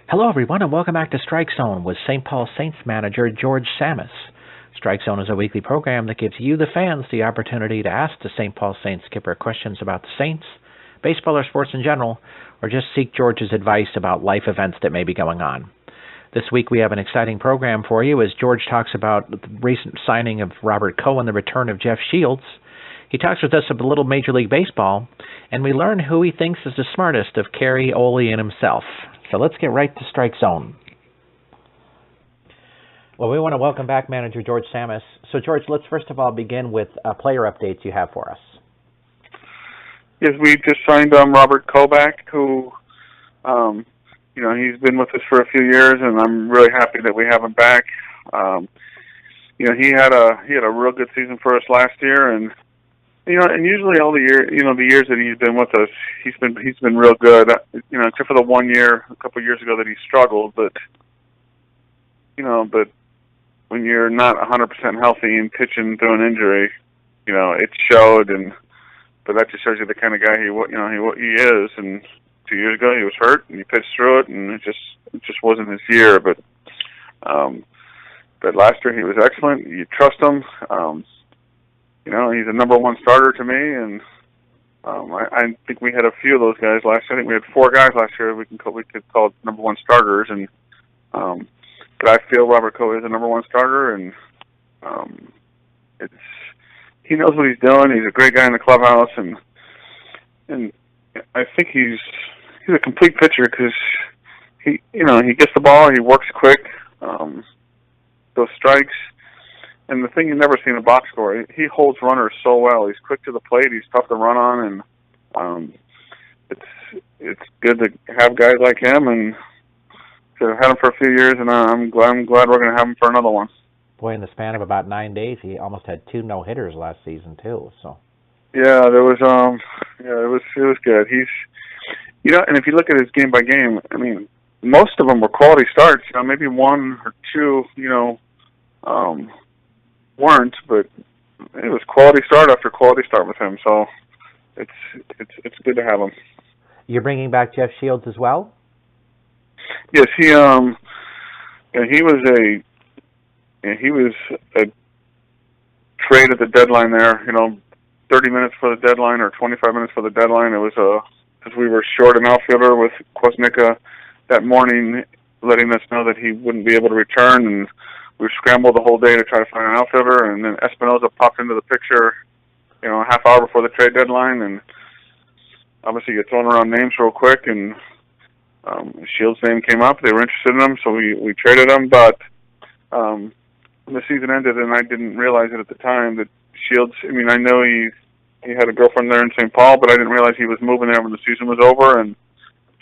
Hello, everyone, and welcome back to Strike Zone with St. Paul Saints Manager George Tsamis. Strike Zone is a weekly program that gives you, the fans, the opportunity to ask the St. Paul Saints skipper questions about the Saints, baseball or sports in general, or just seek George's advice about life events that may be going on. This week we have an exciting program for you as George talks about the recent signing of Robert Coe and the return of Jeff Shields. He talks with us a little Major League Baseball, and we learn who he thinks is the smartest of Kerry, Ole, and himself. So let's get right to Strike Zone. Well, we want to welcome back Manager George Tsamis. So, George, let's first of all begin with player updates you have for us. Yes, we just signed Robert Coe back, who, he's been with us for a few years, and I'm really happy that we have him back. He had a real good season for us last year, and usually all the years that he's been with us, he's been real good. Except for the 1 year a couple of years ago that he struggled, but when you're not 100% healthy and pitching through an injury, it showed. But that just shows you the kind of guy he is. And 2 years ago he was hurt and he pitched through it, and it just wasn't his year. But last year he was excellent. You trust him. He's a number one starter to me, and I think we had a few of those guys last year. I think we had 4 guys last year we could call number one starters, and but I feel Robert Coe is a number one starter, and he knows what he's doing. He's a great guy in the clubhouse, and I think he's a complete pitcher because he gets the ball, he works quick, those strikes. And the thing you never see in a box score, he holds runners so well. He's quick to the plate. He's tough to run on, and it's good to have guys like him. And to have had him for a few years, and I'm glad we're going to have him for another one. Boy, in the span of about 9 days, he almost had 2 no-hitters last season too. So yeah, there was it was good. He's and if you look at his game by game, I mean, most of them were quality starts. Maybe 1 or 2, weren't, but it was quality start after quality start with him. So it's good to have him. You're bringing back Jeff Shields as well? Yes, he was a trade at the deadline there. 30 minutes for the deadline or 25 minutes for the deadline. It was because we were short an outfielder with Kwasnicka that morning, letting us know that he wouldn't be able to return, and we scrambled the whole day to try to find an outfielder, and then Espinoza popped into the picture, a half hour before the trade deadline, and obviously you're throwing around names real quick, and Shields' name came up. They were interested in him, so we traded him, but when the season ended, and I didn't realize it at the time, that Shields, I know he had a girlfriend there in St. Paul, but I didn't realize he was moving there when the season was over, and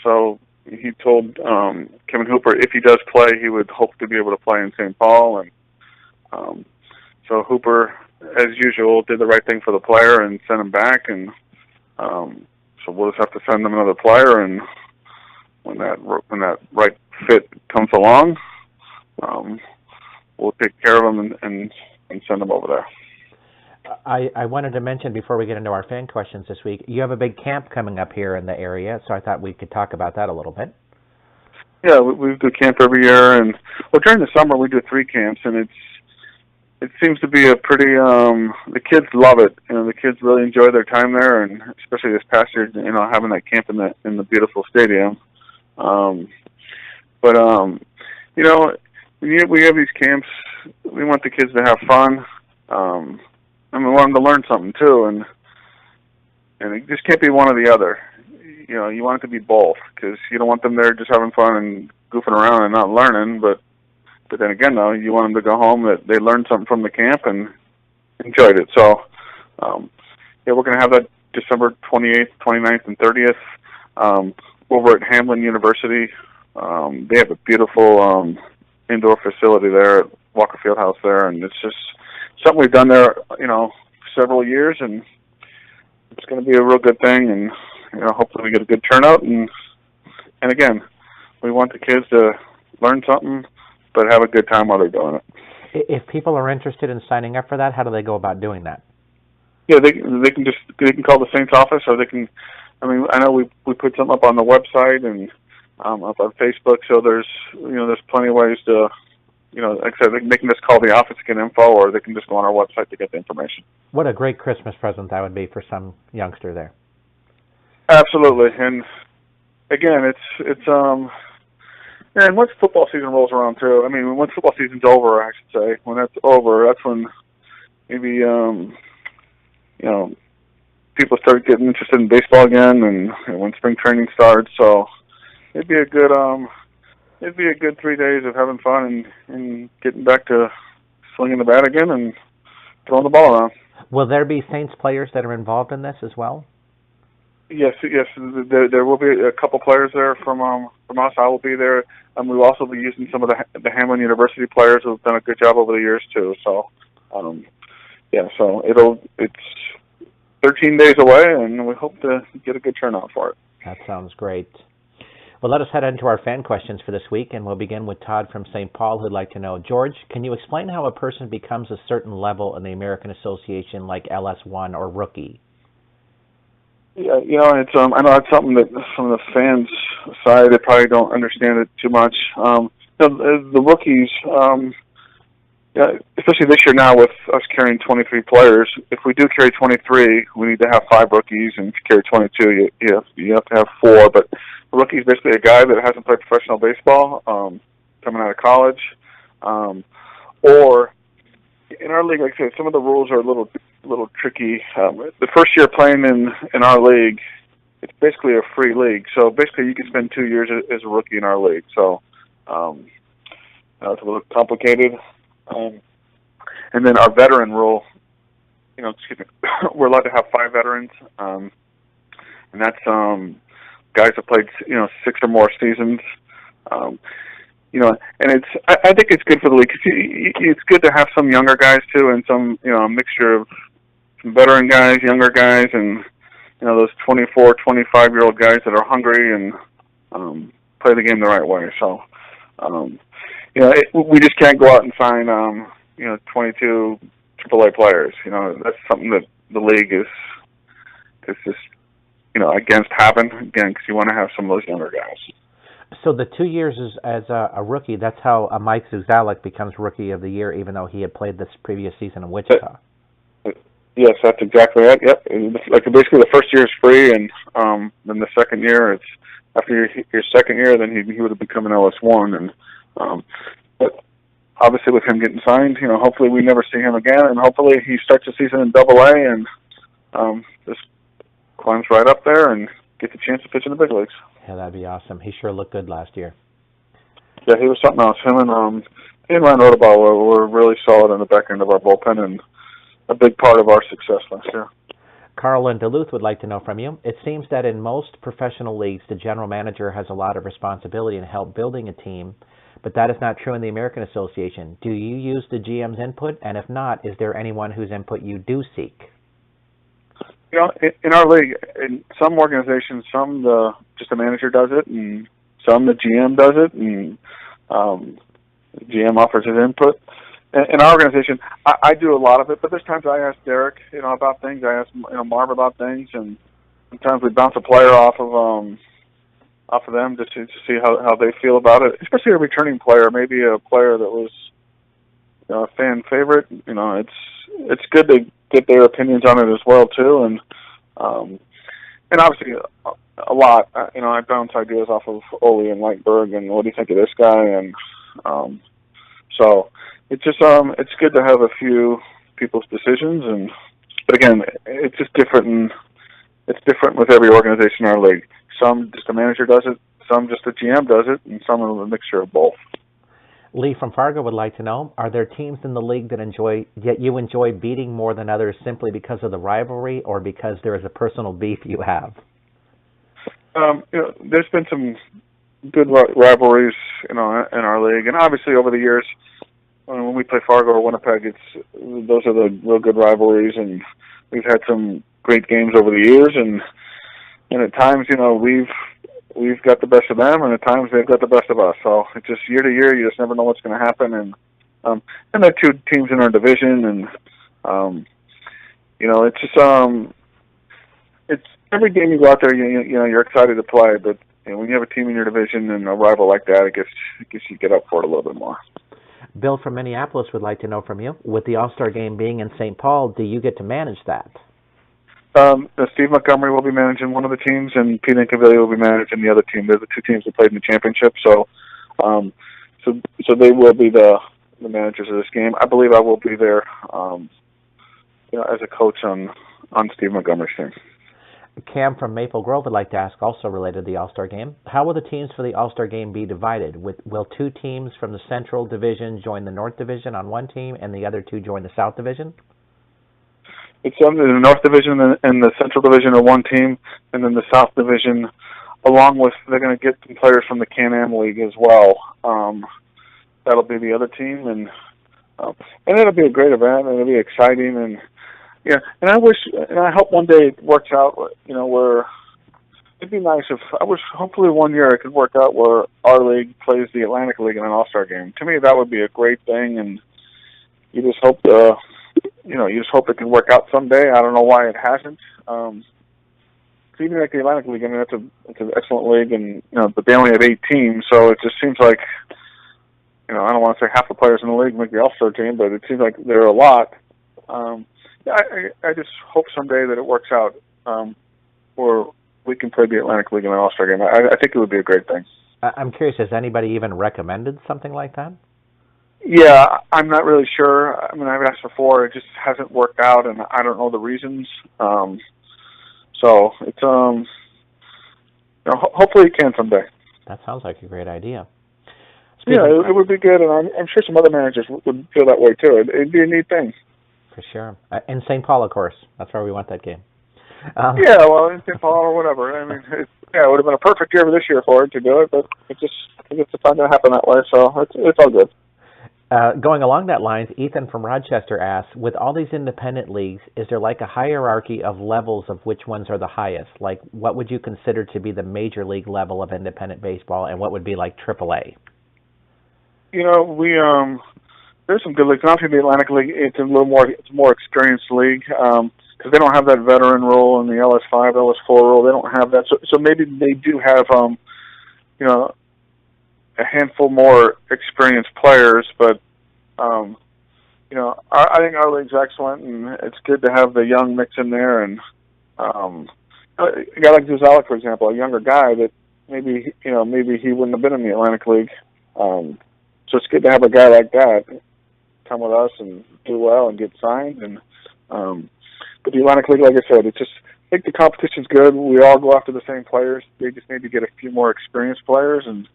so he told Kevin Hooper if he does play, he would hope to be able to play in St. Paul. And so Hooper, as usual, did the right thing for the player and sent him back. And so we'll just have to send him another player. And when that right fit comes along, we'll take care of him and send him over there. I wanted to mention before we get into our fan questions this week, you have a big camp coming up here in the area, so I thought we could talk about that a little bit. Yeah, we do camp every year, and during the summer we do 3 camps, and it seems to be a pretty the kids love it. The kids really enjoy their time there, and especially this past year, having that camp in the beautiful stadium. We have these camps. We want the kids to have fun. We want them to learn something too, and it just can't be one or the other. You want it to be both, because you don't want them there just having fun and goofing around and not learning. But then again, though, you want them to go home that they learned something from the camp and enjoyed it. So, we're going to have that December 28th, 29th, and 30th over at Hamlin University. They have a beautiful indoor facility there at Walker Fieldhouse there, and it's just something we've done there, several years, and it's going to be a real good thing, and hopefully we get a good turnout. And again, we want the kids to learn something, but have a good time while they're doing it. If people are interested in signing up for that, how do they go about doing that? Yeah, they can call the Saints office, or they can. I know we put something up on the website, and up on Facebook. So there's plenty of ways to, like I said, they can just call the office to get info, or they can just go on our website to get the information. What a great Christmas present that would be for some youngster there. Absolutely, and again, and once football season rolls around too, I mean, once football season's over, I should say, when that's over, that's when maybe people start getting interested in baseball again, and when spring training starts. So it'd be a good 3 days of having fun and getting back to swinging the bat again and throwing the ball around. Will there be Saints players that are involved in this as well? Yes. There will be a couple players there from us. I will be there. We will also be using some of the Hamlin University players who have done a good job over the years too. So, so it's 13 days away, and we hope to get a good turnout for it. That sounds great. Well, let us head into our fan questions for this week, and we'll begin with Todd from St. Paul, who'd like to know, George, can you explain how a person becomes a certain level in the American Association, like LS1 or rookie? Yeah, it's I know it's something that from the fans' side, they probably don't understand it too much. The rookies, especially this year now with us carrying 23 players, if we do carry 23, we need to have 5 rookies, and if you carry 22, you have to have 4. But a rookie is basically a guy that hasn't played professional baseball, coming out of college, or in our league, like I said, some of the rules are a little tricky. The first year playing in our league, it's basically a free league. So basically, you can spend 2 years as a rookie in our league. So it's a little complicated. And then our veteran rule, we're allowed to have 5 veterans, and that's guys that played 6 or more seasons. And I think it's good for the league. 'Cause it's good to have some younger guys too, and some a mixture of some veteran guys, younger guys, and those 24, 25-year-old guys that are hungry and play the game the right way. So we just can't go out and sign 22 AAA players. That's something that the league is just against having, again, because you want to have some of those younger guys. So the 2 years as a rookie, that's how Mike Zuzalek becomes Rookie of the Year, even though he had played this previous season in Wichita. Yes, that's exactly it. Yep. Like basically the first year is free, and then the second year, it's after your second year, then he would have become an LS1. And but obviously with him getting signed, hopefully we never see him again, and hopefully he starts the season in AA and just climbs right up there and gets a chance to pitch in the big leagues. Yeah, that'd be awesome. He sure looked good last year. Yeah, he was something else. Him and Ryan Rodabaugh were really solid in the back end of our bullpen and a big part of our success last year. Carl in Duluth would like to know from you. It seems that in most professional leagues, the general manager has a lot of responsibility in help building a team, but that is not true in the American Association. Do you use the GM's input? And if not, is there anyone whose input you do seek? In our league, in some organizations, just the manager does it, and some the GM does it, and the GM offers his input. In our organization, I do a lot of it, but there's times I ask Derek, about things. I ask Marv about things, and sometimes we bounce a player off of them just to see how they feel about it. Especially a returning player, maybe a player that was a fan favorite. It's good to get their opinions on it as well too, and obviously a lot. I bounce ideas off of Ole and Lightberg, and what do you think of this guy? And so it's just it's good to have a few people's decisions, but again, it's just different, and it's different with every organization in our league. Some just the manager does it, some just the GM does it, and some of a mixture of both. Lee from Fargo would like to know, are there teams in the league that you enjoy beating more than others simply because of the rivalry or because there is a personal beef you have? There's been some good rivalries, in our league, and obviously over the years, when we play Fargo or Winnipeg, those are the real good rivalries, and we've had some great games over the years, and at times, we've got the best of them, and at times they've got the best of us. So it's just year to year, you just never know what's going to happen. And there are 2 teams in our division, and it's just it's every game you go out there, you're excited to play, but when you have a team in your division and a rival like that, it gets you get up for it a little bit more. Bill from Minneapolis would like to know from you, with the All-Star game being in St. Paul, do you get to manage that? Steve Montgomery will be managing one of the teams, and Pete Incaviglia will be managing the other team. They're the two teams that played in the championship, so they will be the managers of this game. I believe I will be there, as a coach on Steve Montgomery's team. Cam from Maple Grove would like to ask, also related to the All-Star game, how will the teams for the All-Star game be divided? Will two teams from the Central Division join the North Division on one team and the other two join the South Division? It's under the North Division and the Central Division are one team, and then the South Division, along with, they're going to get some players from the Can-Am League as well. That'll be the other team, and it'll be a great event, and it'll be exciting, and yeah, and I hope one day it works out, where it'd be nice hopefully one year it could work out where our league plays the Atlantic League in an All-Star game. To me, that would be a great thing, and you just hope it can work out someday. I don't know why it hasn't. Even like the Atlantic League, I mean, it's an excellent league, and but they only have 8 teams, so it just seems like, I don't want to say half the players in the league make the All-Star team, but it seems like there are a lot. I just hope someday that it works out where we can play the Atlantic League in an All-Star game. I think it would be a great thing. I'm curious, has anybody even recommended something like that? Yeah, I'm not really sure. I mean, I've asked before. It just hasn't worked out, and I don't know the reasons. So it's hopefully it can someday. That sounds like a great idea. It would be good, and I'm sure some other managers would feel that way too. It'd be a neat thing. For sure. In St. Paul, of course. That's where we want that game. In St. Paul or whatever. I mean, it would have been a perfect year this year for it to do it, but it's not going to happen that way, so it's all good. Going along that lines, Ethan from Rochester asks, with all these independent leagues, is there like a hierarchy of levels of which ones are the highest? Like, what would you consider to be the major league level of independent baseball, and what would be like AAA? There's some good leagues. And obviously, the Atlantic League, it's a more experienced league because they don't have that veteran rule and the LS5, LS4 rule. They don't have that, so maybe they do have a handful more experienced players. But I think our league's excellent, and it's good to have the young mix in there. And a guy like Zuzalik, for example, a younger guy that maybe he wouldn't have been in the Atlantic League. So it's good to have a guy like that come with us and do well and get signed. And but the Atlantic League, like I said, I think the competition's good. We all go after the same players. They just need to get a few more experienced players. And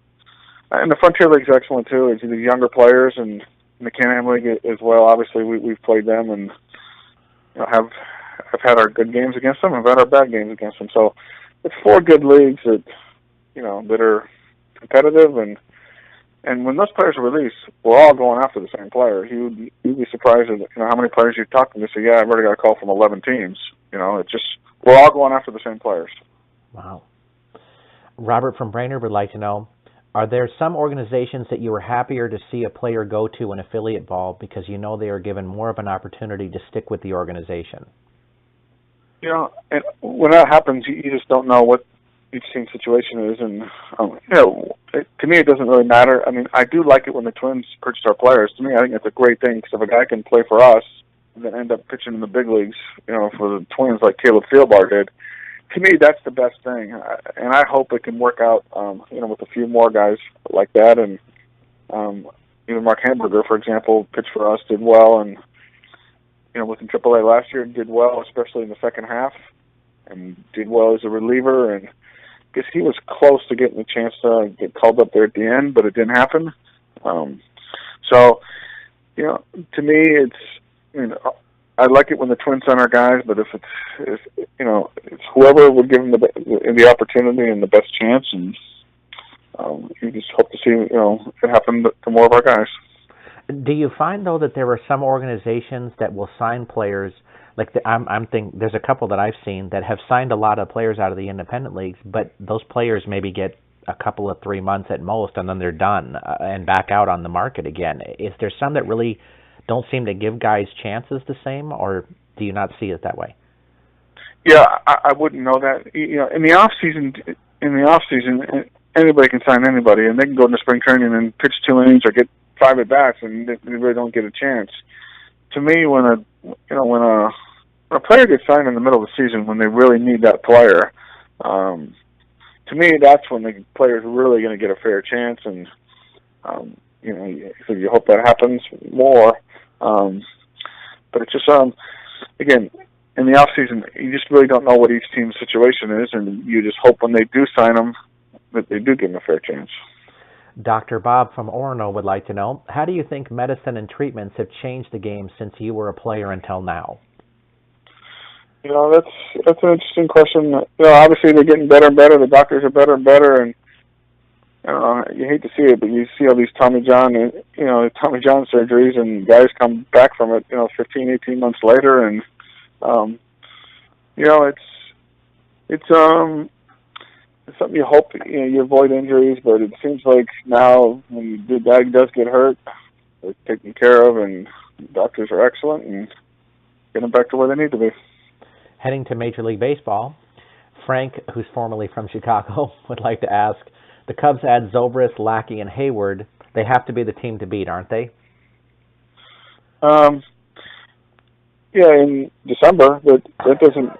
the Frontier League's excellent too. It's the younger players, and the Can-Am League as well. Obviously, we've played them and have had our good games against them. Have had our bad games against them. So it's 4 good leagues that that are competitive. And when those players are released, we're all going after the same player. You'd be surprised at how many players you talk to. They say, "Yeah, I've already got a call from 11 teams." It's just we're all going after the same players. Wow. Robert from Brainerd would like to know: are there some organizations that you were happier to see a player go to in affiliate ball because they are given more of an opportunity to stick with the organization? And when that happens, you just don't know what each team's situation is, and to me it doesn't really matter. I mean, I do like it when the Twins purchase our players. To me, I think it's a great thing because if a guy can play for us and then end up pitching in the big leagues, for the Twins like Caleb Fieldbar did, to me that's the best thing. And I hope it can work out, with a few more guys like that. And even Mark Hamburger, for example, pitched for us, did well, and within AAA last year did well, especially in the second half, and did well as a reliever. And I guess he was close to getting a chance to get called up there at the end, but it didn't happen. So, to me, I like it when the Twins sign our guys, but if it's whoever would give them the opportunity and the best chance, and you just hope to see it happen to more of our guys. Do you find though that there are some organizations that will sign players? Like I'm thinking, there's a couple that I've seen that have signed a lot of players out of the independent leagues, but those players maybe get a couple of 3 months at most, and then they're done and back out on the market again. Is there some that really don't seem to give guys chances the same, or do you not see it that way? Yeah, I wouldn't know that. In the off season, in the off season, anybody can sign anybody, and they can go into spring training and pitch 2 innings or get 5 at bats, and they really don't get a chance. To me, when a player gets signed in the middle of the season, when they really need that player, to me, that's when the player's really going to get a fair chance, and so you hope that happens more. But it's just again, in the off season, you just really don't know what each team's situation is, and you just hope when they do sign them that they do give them a fair chance. Dr. Bob from Orono would like to know, how do you think medicine and treatments have changed the game since you were a player until now? That's an interesting question. Obviously they're getting better and better. The doctors are better and better, and you hate to see it, but you see all these Tommy John surgeries, and guys come back from it, 15, 18 months later, and it's something you hope you avoid injuries, but it seems like now when the guy does get hurt, they're taken care of, and doctors are excellent and get them back to where they need to be. Heading to Major League Baseball, Frank, who's formerly from Chicago, would like to ask, the Cubs add Zobrist, Lackey, and Hayward. They have to be the team to beat, aren't they? Yeah, in December, but that doesn't...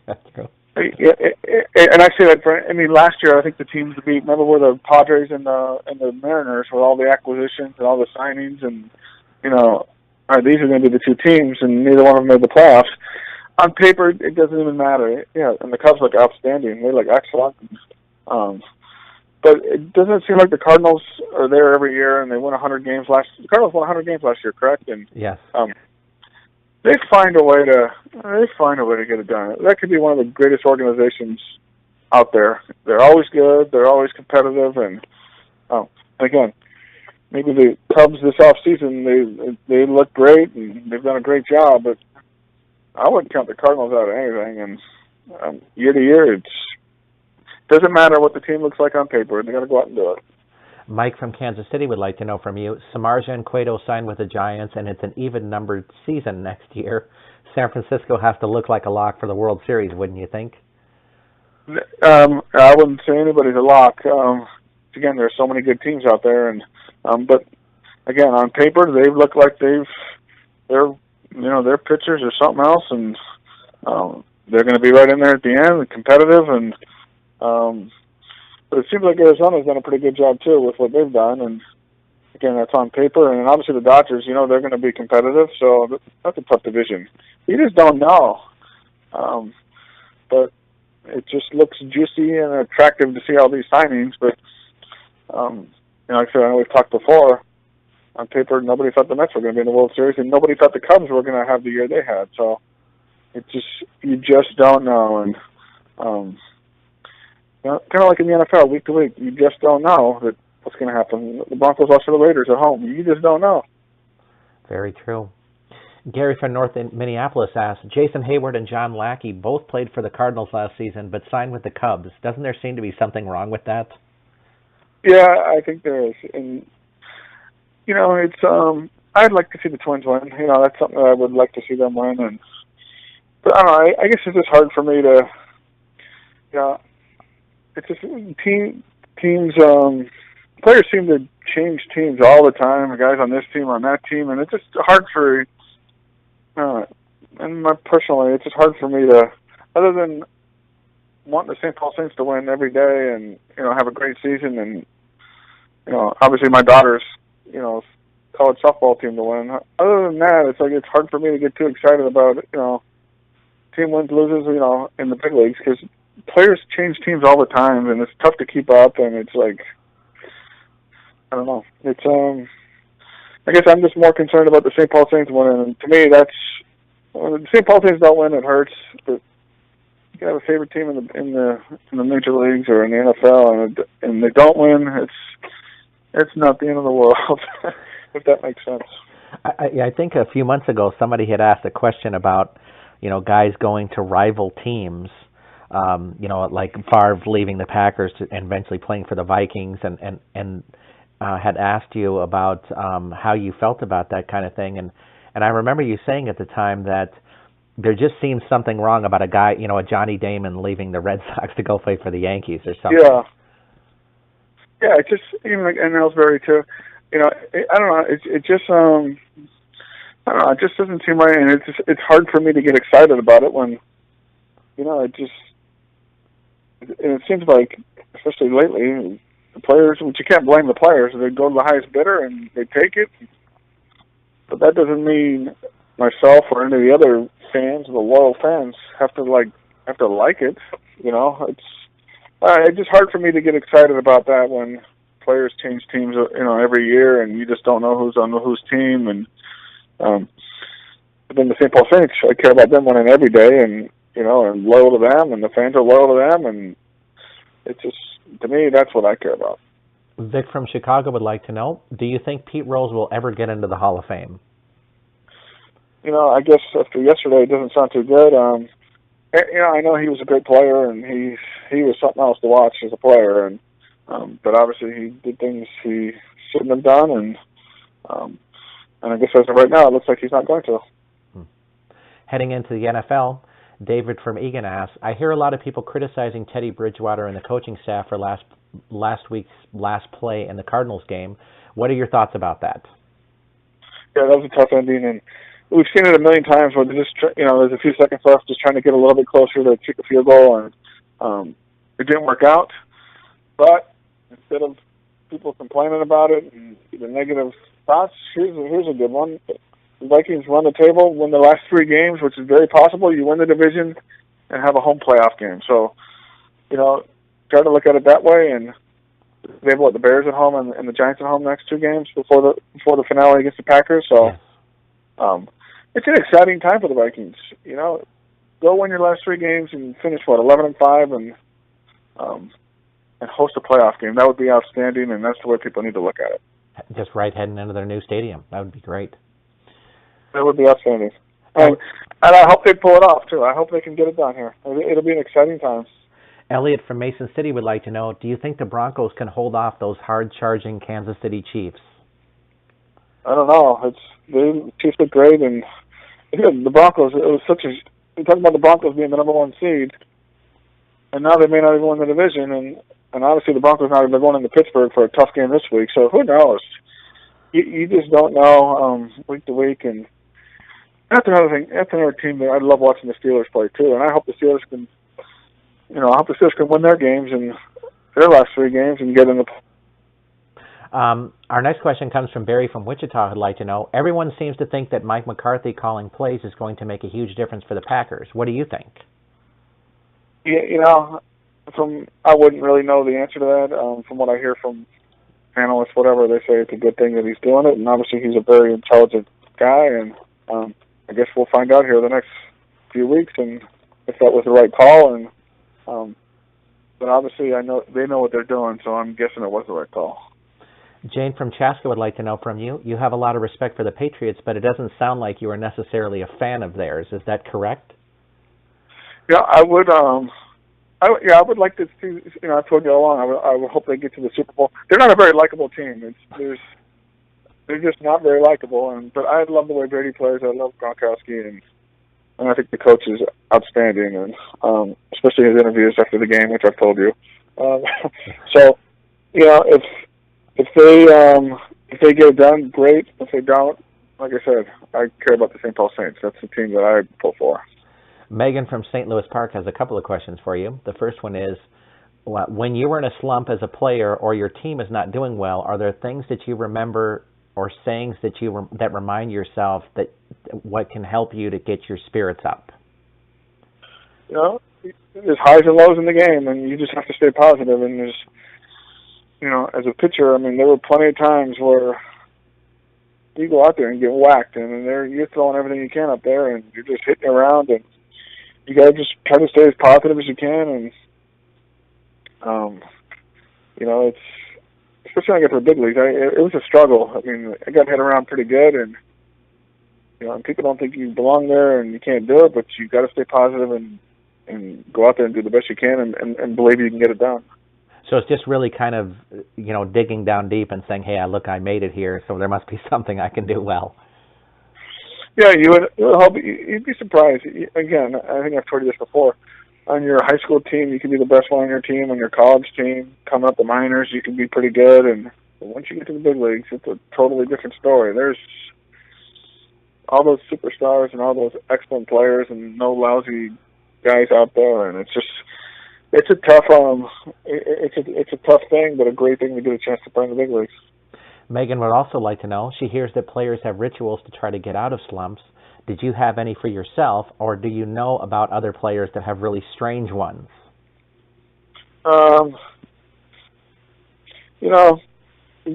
That's true. Yeah, and I say that last year I think the teams to beat, remember, were the Padres and the Mariners with all the acquisitions and all the signings, and all right, these are going to be the two teams, and neither one of them made the playoffs. On paper, it doesn't even matter. Yeah, and the Cubs look outstanding. They look excellent. But it doesn't seem like the Cardinals are there every year, and they win 100 games the Cardinals won 100 games last year, correct? And yes. They find a way to get it done. That could be one of the greatest organizations out there. They're always good. They're always competitive, and again, maybe the Cubs this off season they look great and they've done a great job, but I wouldn't count the Cardinals out of anything. And year to year, it doesn't matter what the team looks like on paper. They got to go out and do it. Mike from Kansas City would like to know from you, Samardzija and Cueto signed with the Giants, and it's an even-numbered season next year. San Francisco has to look like a lock for the World Series, wouldn't you think? I wouldn't say anybody's a lock. Again, there's so many good teams out there, and but again, on paper, they look like their pitchers are something else, and they're going to be right in there at the end, and competitive, and but it seems like Arizona's done a pretty good job too with what they've done, and again, that's on paper, and obviously the Dodgers, they're going to be competitive, so that's a tough division. You just don't know, but it just looks juicy and attractive to see all these signings, but like I said, I know we've talked before, on paper, nobody thought the Mets were going to be in the World Series, and nobody thought the Cubs were going to have the year they had. So you just don't know, and kind of like in the NFL, week to week, you just don't know what's going to happen. The Broncos lost to the Raiders at home. You just don't know. Very true. Gary from North Minneapolis asks, Jason Hayward and John Lackey both played for the Cardinals last season, but signed with the Cubs. Doesn't there seem to be something wrong with that? Yeah, I think there is, and it's I'd like to see the Twins win. That's something that I would like to see them win, but I don't know. I guess it's just hard for me to, it's just teams. Players seem to change teams all the time. The guys on this team, on that team, and it's just hard for. And personally, it's just hard for me to, other than wanting the St. Paul Saints to win every day and have a great season, and obviously my daughter's college softball team to win. Other than that, it's hard for me to get too excited about team wins, loses, in the big leagues, because players change teams all the time, and it's tough to keep up, and it's like, I don't know. It's I guess I'm just more concerned about the St. Paul Saints winning, and to me, that's when the St. Paul Saints don't win, it hurts. But you can have a favorite team in the major leagues or in the NFL, and they don't win. It's not the end of the world, if that makes sense. I think a few months ago somebody had asked a question about, guys going to rival teams, like Favre leaving the Packers and eventually playing for the Vikings, and had asked you about how you felt about that kind of thing, and I remember you saying at the time that there just seems something wrong about a guy, a Johnny Damon leaving the Red Sox to go play for the Yankees or something. Yeah. Yeah, it just, even like, and Ellsbury too. I don't know. It just, I don't know. It just doesn't seem right, and it's hard for me to get excited about it when, it seems like, especially lately, the players, which you can't blame the players, they go to the highest bidder and they take it. But that doesn't mean myself or any of the other fans, the loyal fans, have to like it. It's just hard for me to get excited about that when players change teams, every year, and you just don't know who's on whose team. And but then the St. Paul Saints, I care about them winning every day, and and loyal to them, and the fans are loyal to them, and it's just, to me, that's what I care about. Vic from Chicago would like to know, do you think Pete Rose will ever get into the Hall of Fame? I guess after yesterday, it doesn't sound too good. I know he was a great player, and he was something else to watch as a player, and but obviously he did things he shouldn't have done, and I guess as of right now, it looks like he's not going to. Heading into the NFL, David from Egan asks, I hear a lot of people criticizing Teddy Bridgewater and the coaching staff for last week's last play in the Cardinals game. What are your thoughts about that? Yeah, that was a tough ending, and we've seen it a million times where they're just, there's a few seconds left, just trying to get a little bit closer to kick a field goal, and it didn't work out. But instead of people complaining about it and the negative thoughts, here's a good one. The Vikings run the table, win the last 3 games, which is very possible. You win the division and have a home playoff game. So, try to look at it that way. And they have the Bears at home and the Giants at home next 2 games before the finale against the Packers. So, it's an exciting time for the Vikings. Go win your last 3 games and finish 11-5 and host a playoff game. That would be outstanding, and that's the way people need to look at it. Just right heading into their new stadium. That would be great. That would be outstanding. And I hope they pull it off, too. I hope they can get it done here. It'll be an exciting time. Elliot from Mason City would like to know, do you think the Broncos can hold off those hard-charging Kansas City Chiefs? I don't know. The Chiefs look great, and the Broncos, it was you're talking about the Broncos being the number 1 seed, and now they may not even win the division, and obviously the Broncos now they're going into Pittsburgh for a tough game this week, so who knows? You just don't know week to week, and that's another thing. That's another team that I love watching the Steelers play too, and I hope the Steelers can, win their games and their last 3 games and get in the. Our next question comes from Barry from Wichita, who'd like to know, everyone seems to think that Mike McCarthy calling plays is going to make a huge difference for the Packers. What do you think? Yeah, I wouldn't really know the answer to that. From what I hear from analysts, whatever, they say it's a good thing that he's doing it, and obviously he's a very intelligent guy, and I guess we'll find out here the next few weeks, and if that was the right call, and but obviously I know they know what they're doing, so I'm guessing it was the right call. Jane from Chaska would like to know from you, you have a lot of respect for the Patriots, but it doesn't sound like you are necessarily a fan of theirs. Is that correct? Yeah, I would. I would like to see. I told you all along. I would hope they get to the Super Bowl. They're not a very likable team. They're just not very likable. But I love the way Brady plays. I love Gronkowski, and I think the coach is outstanding. And especially his interviews after the game, which I've told you. So, if they get it done, great. If they don't, like I said, I care about the St. Paul Saints. That's the team that I pull for. Megan from St. Louis Park has a couple of questions for you. The first one is, when you were in a slump as a player or your team is not doing well, are there things that you remember or sayings that remind yourself that what can help you to get your spirits up? There's highs and lows in the game, and you just have to stay positive. And there's, as a pitcher, there were plenty of times where you go out there and get whacked, and you're throwing everything you can up there, and you're just hitting around, and you got to just try to stay as positive as you can, and it's especially when I get to the big leagues. It was a struggle. I got hit around pretty good, and people don't think you belong there and you can't do it, but you got to stay positive and go out there and do the best you can, and believe you can get it done. So it's just really kind of digging down deep and saying, hey, look, I made it here, so there must be something I can do well. Yeah, you'll help. You'd be surprised. Again, I think I've told you this before. On your high school team, you can be the best one on your team. On your college team, coming up the minors, you can be pretty good. And once you get to the big leagues, it's a totally different story. There's all those superstars and all those excellent players, and no lousy guys out there. And it's a tough it's a tough thing, but a great thing to get a chance to play in the big leagues. Megan would also like to know, she hears that players have rituals to try to get out of slumps. Did you have any for yourself, or do you know about other players that have really strange ones? There's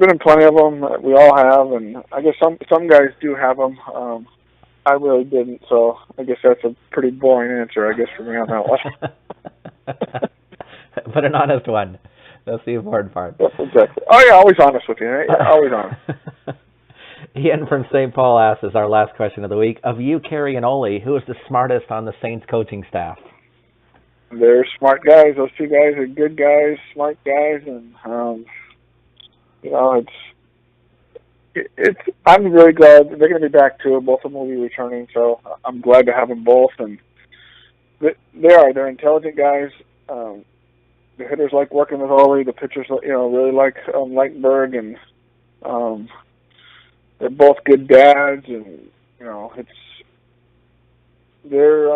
been plenty of them. We all have, and I guess some guys do have them. I really didn't, so I guess that's a pretty boring answer, I guess, for me on that one. But an honest one. That's the important part. Yep, exactly. Oh, yeah, always honest with you. Always honest. Ian from St. Paul asks, as our last question of the week, of you, Kerry, and Ole, who is the smartest on the Saints coaching staff? They're smart guys. Those two guys are good guys, smart guys, and I'm really glad they're going to be back too. Both of them will be returning, so I'm glad to have them both. And they're intelligent guys. The hitters like working with Ole. The pitchers, really like Lightberg, and they're both good dads. And they're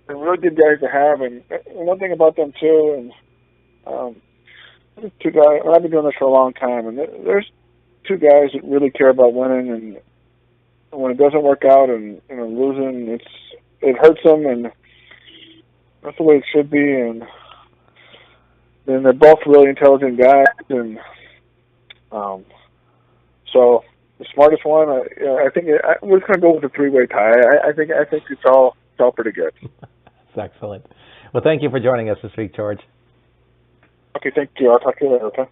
really good guys to have. And one thing about them too, and two guys. I've been doing this for a long time, and there's two guys that really care about winning. And when it doesn't work out and losing, it hurts them, and that's the way it should be. And they're both really intelligent guys, and so the smartest one, I think we're going to go with a three-way tie. I think it's all pretty good. That's excellent. Well, thank you for joining us this week, George. Okay, thank you. I'll talk to you later, okay?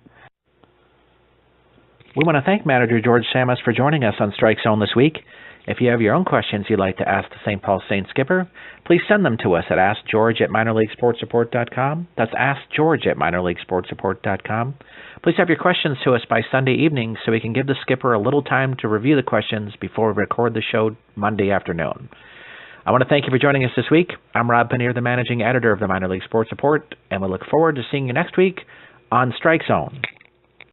We want to thank Manager George Tsamis for joining us on Strike Zone this week. If you have your own questions you'd like to ask the St. Paul Saints skipper, please send them to us at AskGeorge@minorleaguesportsreport.com. That's AskGeorge@minorleaguesportsreport.com. Please have your questions to us by Sunday evening so we can give the skipper a little time to review the questions before we record the show Monday afternoon. I want to thank you for joining us this week. I'm Rob Pannier, the managing editor of the Minor League Sports Report, and we look forward to seeing you next week on Strike Zone.